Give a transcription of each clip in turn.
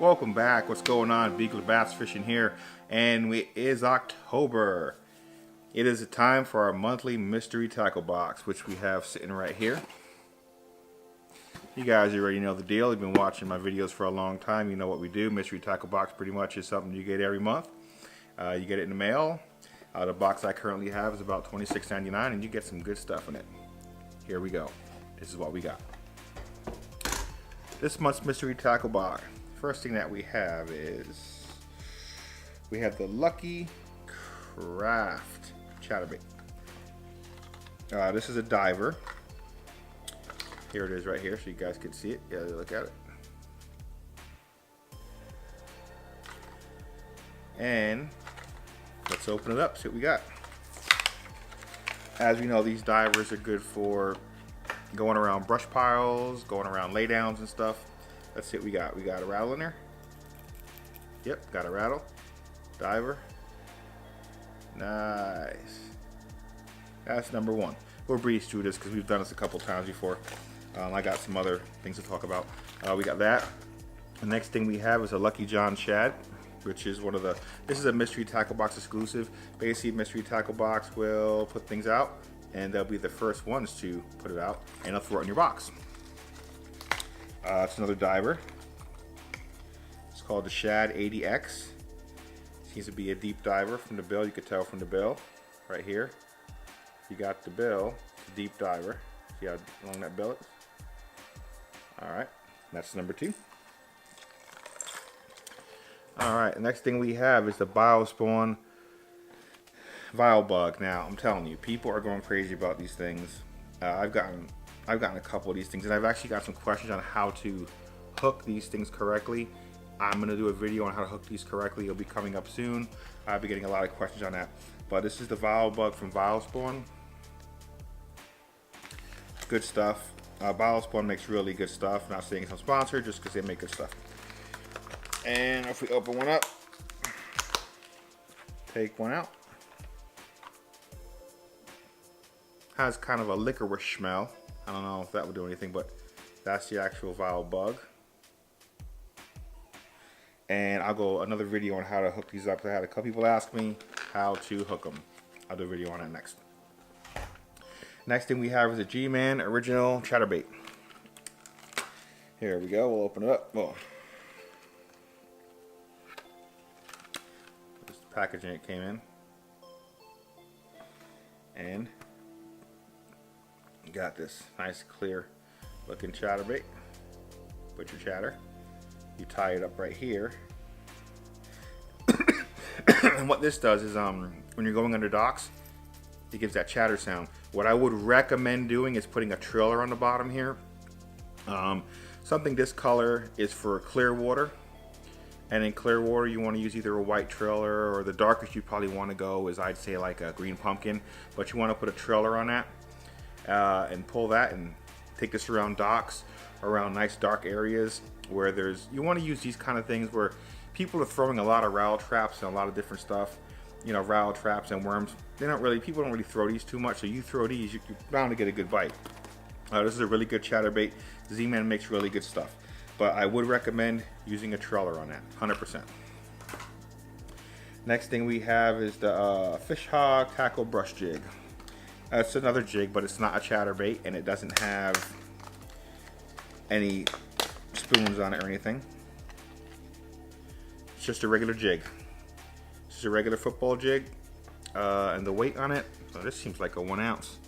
Welcome back. What's going on? Beagler Bass Fishing here, and it is October. It is the time for our monthly mystery tackle box, which we have sitting right here. You guys already know the deal. You've been watching my videos for a long time. You know what we do. Mystery tackle box pretty much is something you get every month. You get it in the mail. The box I currently have is about $26.99, and you get some good stuff in it. Here we go. This is what we got. This month's mystery tackle box. First thing that we have is we have the Lucky Craft chatterbait. This is a diver. Here it is right here, so you guys can see it. Yeah, look at it. And let's open it up, see what we got. As we know, these divers are good for going around brush piles, going around laydowns and stuff. Let's see what we got. We got a rattle in there. Yep, got a rattle. Diver. Nice. That's number one. We'll breeze through this because we've done this a couple times before. I got some other things to talk about. We got that. The next thing we have is a Lucky John Shad, which is one of the, this is a mystery tackle box exclusive. Basically, mystery tackle box will put things out, and they'll be the first ones to put it out, and they'll throw it in your box. It's another diver. It's called the Shad 80X. Seems to be a deep diver from the bill. You could tell from the bill right here. You got the bill, it's a deep diver. See how long that bill is? Alright, that's number two. Alright, the next thing we have is the Biospawn Vile Bug. Now, I'm telling you, people are going crazy about these things. I've gotten a couple of these things, and I've actually got some questions on how to hook these things correctly. I'm going to do a video on how to hook these correctly. It'll be coming up soon. I'll be getting a lot of questions on that. But this is the Vile Bug from Biospawn. Good stuff. Biospawn makes really good stuff. Not saying it's a sponsor, just because they make good stuff. And if we open one up, take one out. Has kind of a licorice smell. I don't know if that would do anything, but that's the actual Vile Bug. And I'll go another video on how to hook these up. I had a couple people ask me how to hook them. I'll do a video on that next. Next thing we have is a G-Man original chatterbait. Here we go. We'll open it up. Well, this is the packaging it came in, and you got this nice clear looking chatterbait. Put your chatter. You tie it up right here. And what this does is when you're going under docks, it gives that chatter sound. What I would recommend doing is putting a trailer on the bottom here. Something this color is for clear water. And in clear water, you want to use either a white trailer, or the darkest you probably want to go is, I'd say, like a green pumpkin. But you want to put a trailer on that and pull that and take this around docks, around nice dark areas where there's, you want to use these kind of things where people are throwing a lot of rattle traps and a lot of different stuff. You know, rattle traps and worms. People don't really throw these too much. So you throw these, you're bound to get a good bite. This is a really good chatterbait. Z-Man makes really good stuff. But I would recommend using a trailer on that, 100%. Next thing we have is the Fish Hog Tackle Brush Jig. It's another jig, but it's not a chatterbait, and it doesn't have any spoons on it or anything. It's just a regular jig. This is a regular football jig, and the weight on it, oh, this seems like a 1 ounce.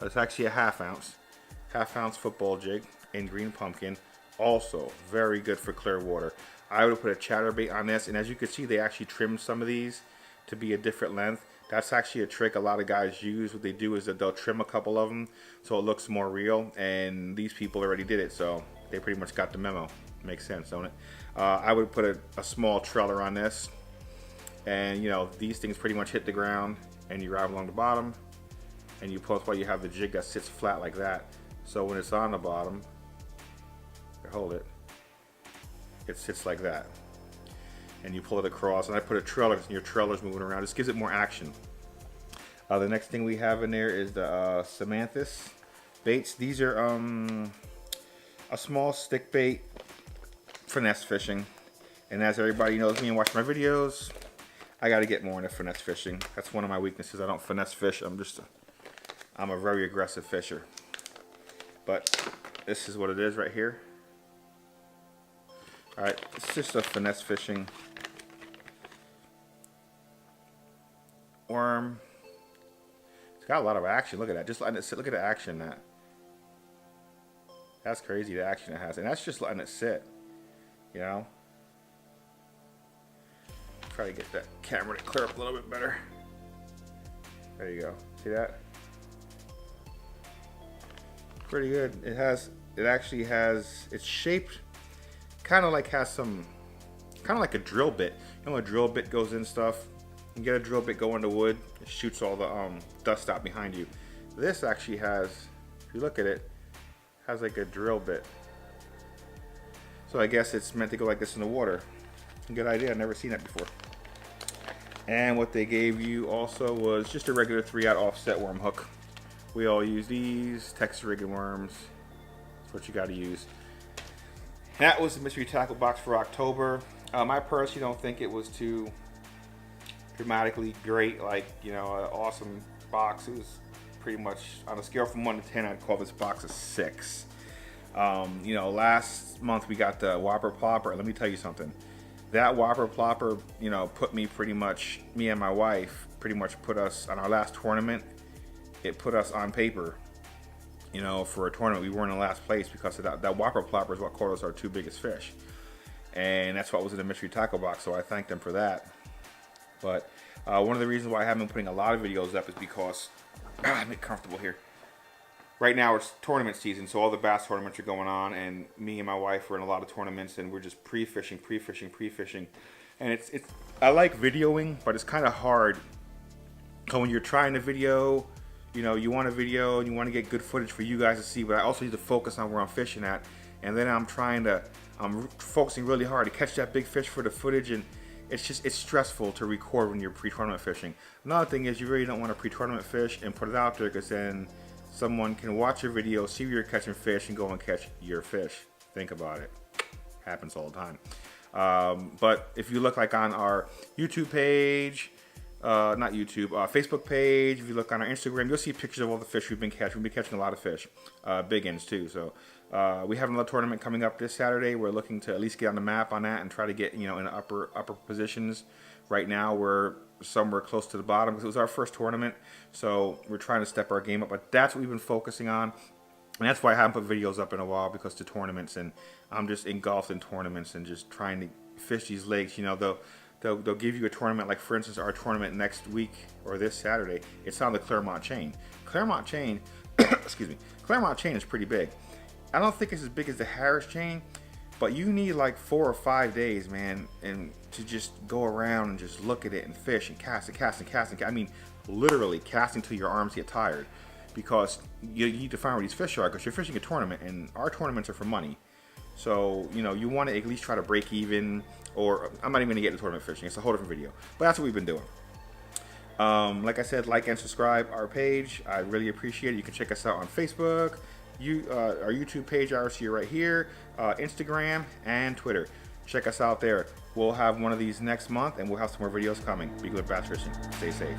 It's actually a half ounce football jig in green pumpkin. Also very good for clear water. I would put a chatterbait on this, and as you can see, they actually trimmed some of these to be a different length. That's actually a trick a lot of guys use. What they do is that they'll trim a couple of them so it looks more real, and these people already did it, so they pretty much got the memo. Makes sense, don't it? I would put a small trailer on this, and you know, these things pretty much hit the ground, and you ride along the bottom, and you pull it while you have the jig that sits flat like that. So when it's on the bottom, hold it, it sits like that, and you pull it across. And I put a trailer, and your trailer's moving around. This gives it more action. The next thing we have in there is the Samanthus baits. These are a small stick bait finesse fishing. And as everybody knows me and watch my videos, I got to get more into finesse fishing. That's one of my weaknesses. I don't finesse fish. I'm a very aggressive fisher. But this is what it is right here. All right, it's just a finesse fishing worm. It's got a lot of action. Look at that. Just letting it sit. Look at the action that. That's crazy, the action it has. And that's just letting it sit. You know? Try to get that camera to clear up a little bit better. There you go. See that? Pretty good. It actually has, it's shaped kind of like like a drill bit. You know, a drill bit goes in stuff. You get a drill bit go into wood, it shoots all the dust out behind you. This actually has, if you look at it, has like a drill bit. So I guess it's meant to go like this in the water. Good idea, I've never seen that before. And what they gave you also was just a regular 3/0 offset worm hook. We all use these, Texas rigging worms. That's what you gotta use. That was the mystery tackle box for October. I personally don't think it was too dramatically great, like, you know, an awesome box. It was pretty much, on a scale from 1 to 10, I'd call this box a 6. You know, last month we got the Whopper Plopper. Let me tell you something. That Whopper Plopper, you know, put me and my wife, pretty much put us, on our last tournament, it put us on paper, you know, for a tournament. We weren't in last place because of that. That Whopper Plopper is what caught us our 2 biggest fish. And that's what was in the mystery tackle box, so I thank them for that. But one of the reasons why I haven't been putting a lot of videos up is because, I'm get comfortable here. Right now it's tournament season, so all the bass tournaments are going on, and me and my wife are in a lot of tournaments, and we're just pre-fishing. And I like videoing, but it's kind of hard. So when you're trying to video, you know, you want a video and you want to get good footage for you guys to see, but I also need to focus on where I'm fishing at. And then I'm focusing really hard to catch that big fish for the footage, and it's stressful to record when you're pre-tournament fishing. Another thing is you really don't want to pre-tournament fish and put it out there, because then someone can watch your video, see where you're catching fish, and go and catch your fish. Think about it. Happens all the time. But if you look like on our YouTube page, not YouTube, Facebook page, if you look on our Instagram, you'll see pictures of all the fish we've been catching. We've been catching a lot of fish, big ends too. So we have another tournament coming up this Saturday. We're looking to at least get on the map on that and try to get, you know, in the upper positions. Right now we're somewhere close to the bottom because it was our first tournament, so we're trying to step our game up. But that's what we've been focusing on, and that's why I haven't put videos up in a while, because the tournaments, and I'm just engulfed in tournaments and just trying to fish these lakes. You know, they'll give you a tournament, like for instance our tournament next week or this Saturday. It's on the Claremont chain. Claremont chain, excuse me, Claremont chain is pretty big. I don't think it's as big as the Harris chain, but you need like 4 or 5 days, man, and to just go around and just look at it and fish and cast and cast and cast and cast. I mean, literally casting till your arms get tired, because you need to find where these fish are, because you're fishing a tournament, and our tournaments are for money. So, you know, you want to at least try to break even, or I'm not even going to get into tournament fishing. It's a whole different video. But that's what we've been doing. Like I said, like and subscribe our page. I really appreciate it. You can check us out on Facebook, our YouTube page, I see you right here, Instagram, and Twitter. Check us out there. We'll have one of these next month, and we'll have some more videos coming. Be good bass fishing. Stay safe.